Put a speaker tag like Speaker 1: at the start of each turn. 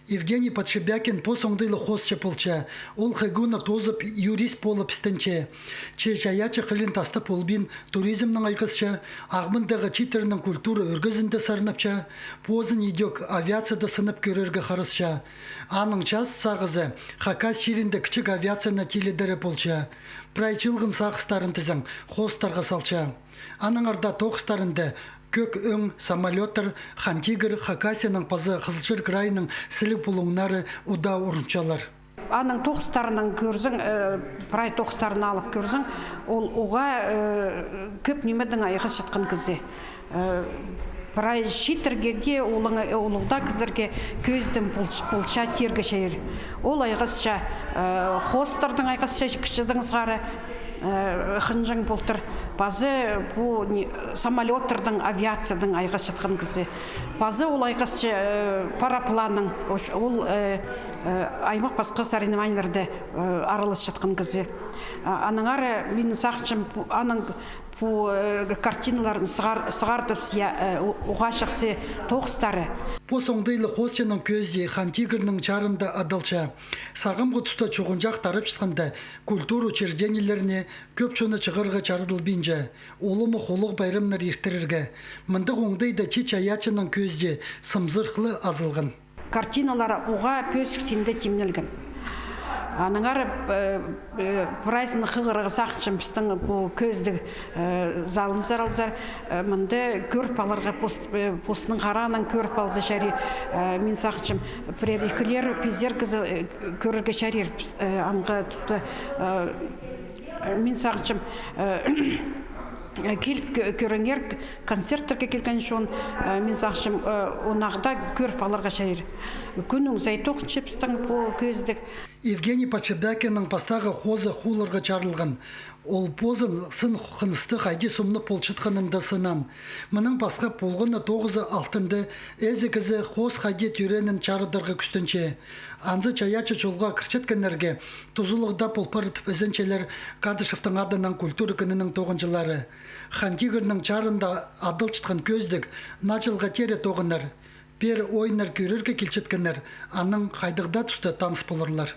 Speaker 1: Евгений Подшибякин ондайлыг хоосчы болча. Ол хэгуна тозып юрист болып істенче. Чаячы қылын тастап олбин туризмнің айқысча, ағмындағы читерінің культура өргізінде сарнапча, позын идек авиацияда сынып көрерге қарысча. Аның час сағызы Хакасиярінде кичик авиацияна теледері болча. Прайчылғын сағыстарын тізің хоостарға салча. Аның арда тогыстарында көк өң, самолеттер, тигир, Хакасияның паза Қызылшыр крайының сілік бұлыңнары уда орынчалар.
Speaker 2: Аның тогыстарынан көрзің, прай тогыстарын алып көрзің, ол оға көп немедің айғыз жатқан кізі. Прай шитергерге, олыңда кіздерге көздің болча терге шайыр. Ол айғызша, хоостардың айғызша кішідің сғары, хынжың болтыр. Базы бұл самолеттердің, авиацияның айғыз жатқан кізі. Базы ол айғызшы парапланның, ол аймақ басқа соревнованияларда аралас жатқан кізі. Аның ары, менің сақчым, аның бұл картиналарын сығардып оға шақсы тоғыстары.
Speaker 1: Ондайлыг хоосчының көзде тигiрнiн чарында Адалча. Сағым құтыста чоғынжақ тарып шыққанда культура учреждениелеріне көп чоны чығырға чарыдыл бинже. Олымы холық байрымнар ертірірге. Мындық ондайда чаячының көзде сымзырқлы азылғын.
Speaker 2: Картиналары оға пөсік семде темнелген. Аныңары прайсының қығырығы сақчым біздің көзді залынызар алызар. Мінді көріп аларға постының қаранын көріп алызы шәрі. Мен сақчым прерихілер пезер кізі көрірге чарир. Анға тұсты мен сақчым келіп көріңер концерттерге келген шоң мен сақшым онағда көріп аларға шайыр. Күнің зай тоқыншы біздің көздік.
Speaker 1: Евгений Подшибякиннің пастағы хозы хуларға чарылған. Ол позын сын қынысты қайде сумны полчытқанында сынан. Мұның пасқа полғыны 9-6-ды әзі-кізі хоз қайде түренін чарыдарға күстінші. Анзы чаячы жолға кірчеткенерге тұзылығда полпарытып әзінчелер Кадышевтiн адынан культура кiнiнің 9-жылары. Тигiрнiн чарында Адалчытқан көздік начылға тере тоғынар. Пер ойынар көрерге келчеткенер, аның қайдығда тұсты таныс болырлар.